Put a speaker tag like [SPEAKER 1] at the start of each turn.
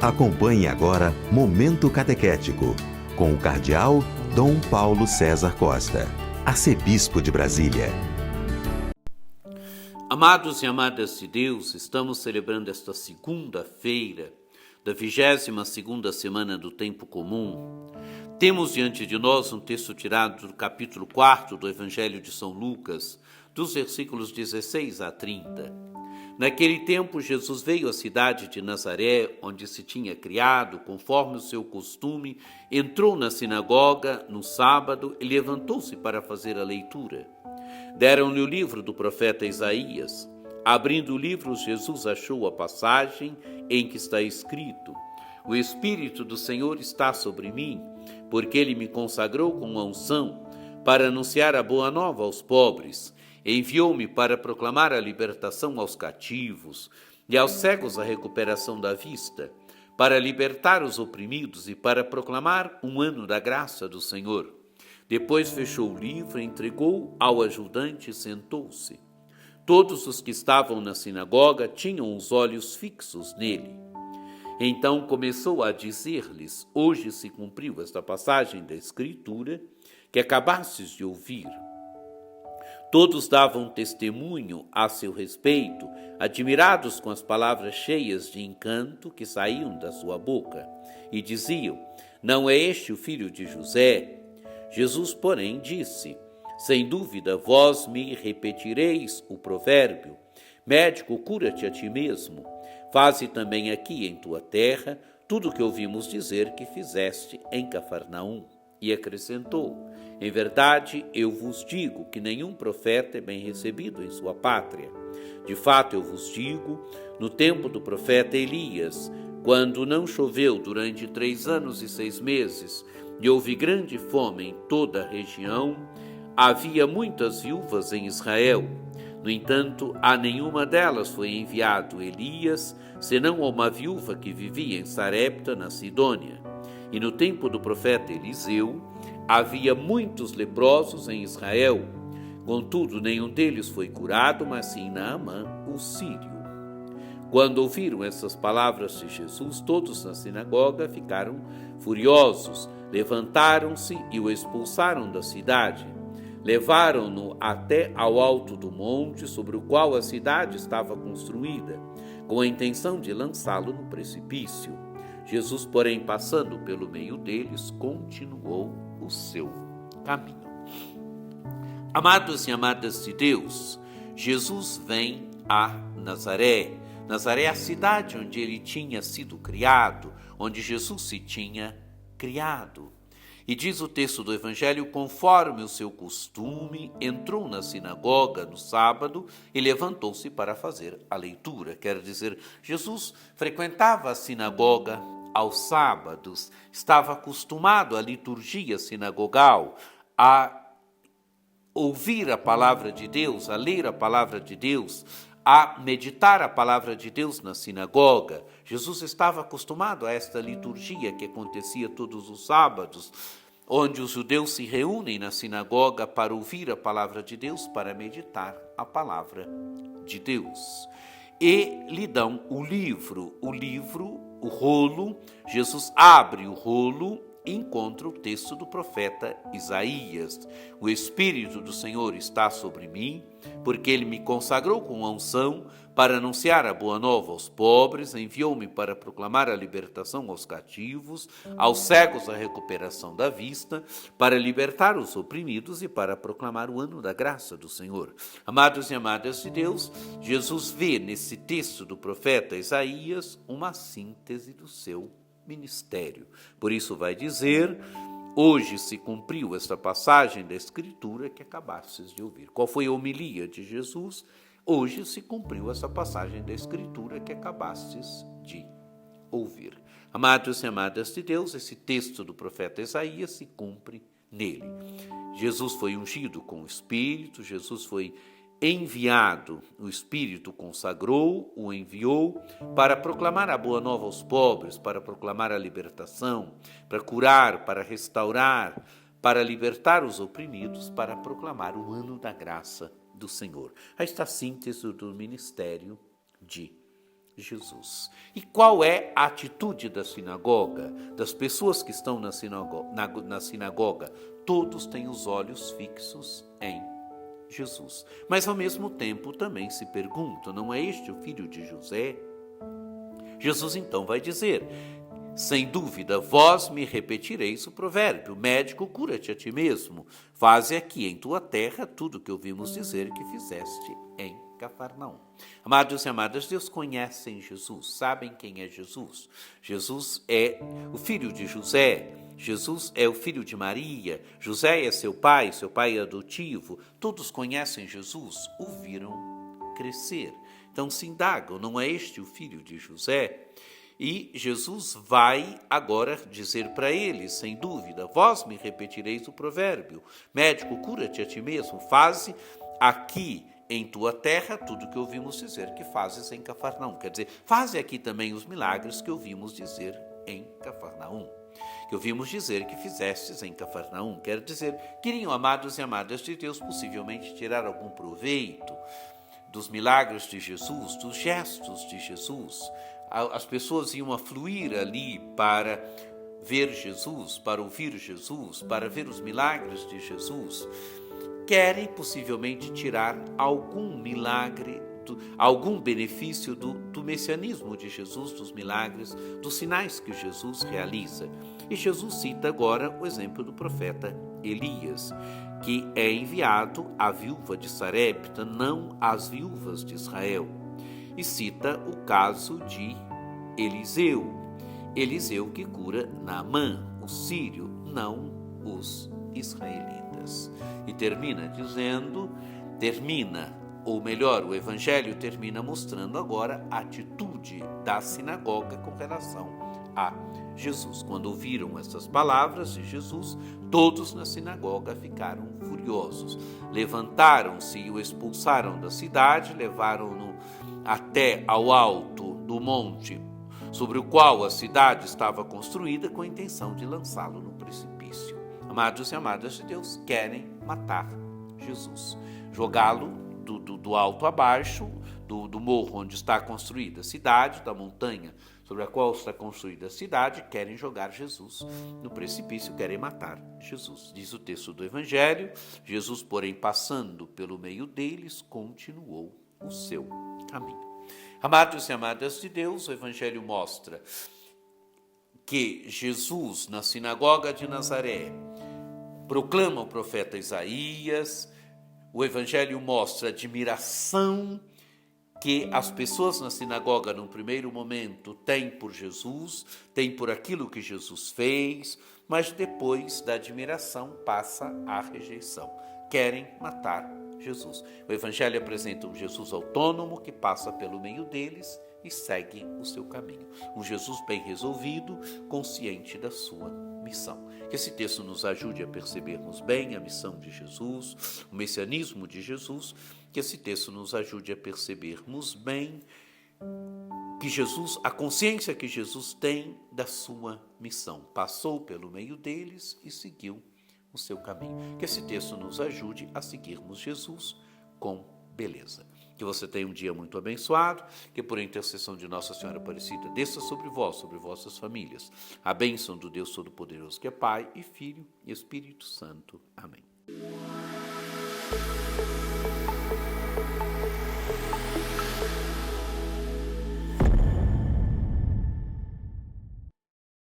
[SPEAKER 1] Acompanhe agora Momento Catequético, com o Cardeal Dom Paulo César Costa, arcebispo de Brasília.
[SPEAKER 2] Amados e amadas de Deus, estamos celebrando esta segunda-feira da 22ª semana do Tempo Comum. Temos diante de nós um texto tirado do capítulo 4 do Evangelho de São Lucas, dos versículos 16 a 30. Naquele tempo, Jesus veio à cidade de Nazaré, onde se tinha criado, conforme o seu costume, entrou na sinagoga no sábado e levantou-se para fazer a leitura. Deram-lhe o livro do profeta Isaías. Abrindo o livro, Jesus achou a passagem em que está escrito: O Espírito do Senhor está sobre mim, porque ele me consagrou com a unção para anunciar a boa nova aos pobres. Enviou-me para proclamar a libertação aos cativos e aos cegos a recuperação da vista, para libertar os oprimidos e para proclamar um ano da graça do Senhor. Depois fechou o livro, entregou ao ajudante e sentou-se. Todos os que estavam na sinagoga tinham os olhos fixos nele. Então começou a dizer-lhes: Hoje se cumpriu esta passagem da Escritura que acabastes de ouvir. Todos davam testemunho a seu respeito, admirados com as palavras cheias de encanto que saíam da sua boca, e diziam: Não é este o filho de José? Jesus, porém, disse: Sem dúvida, vós me repetireis o provérbio: Médico, cura-te a ti mesmo. Faze também aqui em tua terra tudo o que ouvimos dizer que fizeste em Cafarnaum. E acrescentou: Em verdade, eu vos digo que nenhum profeta é bem recebido em sua pátria. De fato, eu vos digo, no tempo do profeta Elias, quando não choveu durante 3 anos e 6 meses, e houve grande fome em toda a região, havia muitas viúvas em Israel. No entanto, a nenhuma delas foi enviado Elias, senão a uma viúva que vivia em Sarepta, na Sidônia. E no tempo do profeta Eliseu, havia muitos leprosos em Israel. Contudo, nenhum deles foi curado, mas sim Naamã, o sírio. Quando ouviram essas palavras de Jesus, todos na sinagoga ficaram furiosos, levantaram-se e o expulsaram da cidade. Levaram-no até ao alto do monte sobre o qual a cidade estava construída, com a intenção de lançá-lo no precipício. Jesus, porém, passando pelo meio deles, continuou o seu caminho. Amados e amadas de Deus, Jesus vem a Nazaré. Nazaré é a cidade onde ele tinha sido criado, onde Jesus se tinha criado. E diz o texto do Evangelho: conforme o seu costume, entrou na sinagoga no sábado e levantou-se para fazer a leitura. Quer dizer, Jesus frequentava a sinagoga aos sábados, estava acostumado à liturgia sinagogal, a ouvir a palavra de Deus, a ler a palavra de Deus, a meditar a palavra de Deus na sinagoga. Jesus estava acostumado a esta liturgia que acontecia todos os sábados, onde os judeus se reúnem na sinagoga para ouvir a palavra de Deus, para meditar a palavra de Deus. E lhe dão o livro, o rolo. Jesus abre o rolo e encontra o texto do profeta Isaías. O Espírito do Senhor está sobre mim, porque ele me consagrou com a unção para anunciar a boa nova aos pobres, enviou-me para proclamar a libertação aos cativos, aos cegos a recuperação da vista, para libertar os oprimidos e para proclamar o ano da graça do Senhor. Amados e amadas de Deus, Jesus vê nesse texto do profeta Isaías uma síntese do seu ministério. Por isso vai dizer: hoje se cumpriu esta passagem da Escritura que acabastes de ouvir. Qual foi a homilia de Jesus? Hoje se cumpriu essa passagem da Escritura que acabastes de ouvir. Amados e amadas de Deus, esse texto do profeta Isaías se cumpre nele. Jesus foi ungido com o Espírito, Jesus foi enviado, o Espírito consagrou, o enviou para proclamar a boa nova aos pobres, para proclamar a libertação, para curar, para restaurar, para libertar os oprimidos, para proclamar o ano da graça do Senhor. Aí está a síntese do ministério de Jesus. E qual é a atitude da sinagoga, das pessoas que estão na sinagoga? Todos têm os olhos fixos em Jesus. Mas ao mesmo tempo também se perguntam, não é este o filho de José? Jesus então vai dizer, sem dúvida, vós me repetireis o provérbio, médico, cura-te a ti mesmo, faze aqui em tua terra tudo o que ouvimos dizer que fizeste em Cafarnaum. Amados e amadas, Deus conhecem Jesus, sabem quem é Jesus. Jesus é o filho de José, Jesus é o filho de Maria, José é seu pai adotivo, todos conhecem Jesus, o viram crescer. Então se indagam, não é este o filho de José? E Jesus vai agora dizer para eles, sem dúvida, vós me repetireis o provérbio, médico, cura-te a ti mesmo, faze aqui em tua terra tudo o que ouvimos dizer que fazes em Cafarnaum. Quer dizer, faze aqui também os milagres que ouvimos dizer em Cafarnaum. Que ouvimos dizer que fizestes em Cafarnaum. Quer dizer, queriam, amados e amadas de Deus, possivelmente tirar algum proveito dos milagres de Jesus, dos gestos de Jesus. As pessoas iam afluir ali para ver Jesus, para ouvir Jesus, para ver os milagres de Jesus. Querem possivelmente tirar algum milagre, algum benefício do messianismo de Jesus, dos milagres, dos sinais que Jesus realiza. E Jesus cita agora o exemplo do profeta Elias, que é enviado à viúva de Sarepta, não às viúvas de Israel. E cita o caso de Eliseu que cura Naamã, o sírio, não os israelitas. E termina dizendo, o Evangelho termina mostrando agora a atitude da sinagoga com relação a Jesus. Quando ouviram essas palavras de Jesus, todos na sinagoga ficaram furiosos. Levantaram-se e o expulsaram da cidade, levaram-no até ao alto do monte sobre o qual a cidade estava construída, com a intenção de lançá-lo no precipício. Amados e amadas de Deus, querem matar Jesus, jogá-lo do alto abaixo, do morro onde está construída a cidade, da montanha sobre a qual está construída a cidade, querem jogar Jesus no precipício, querem matar Jesus. Diz o texto do Evangelho, Jesus, porém, passando pelo meio deles, continuou o seu caminho. Amados e amadas de Deus, o Evangelho mostra que Jesus, na sinagoga de Nazaré, proclama o profeta Isaías. O Evangelho mostra a admiração que as pessoas na sinagoga, num primeiro momento, têm por Jesus, têm por aquilo que Jesus fez, mas depois da admiração passa à rejeição. Querem matar Jesus. O Evangelho apresenta um Jesus autônomo que passa pelo meio deles e segue o seu caminho. Um Jesus bem resolvido, consciente da sua missão. Que esse texto nos ajude a percebermos bem a missão de Jesus, o messianismo de Jesus, que esse texto nos ajude a percebermos bem que Jesus, a consciência que Jesus tem da sua missão. Passou pelo meio deles e seguiu o seu caminho. Que esse texto nos ajude a seguirmos Jesus com beleza. Que você tenha um dia muito abençoado, que por intercessão de Nossa Senhora Aparecida desça sobre vós, sobre vossas famílias, a bênção do Deus Todo-Poderoso, que é Pai e Filho e Espírito Santo. Amém.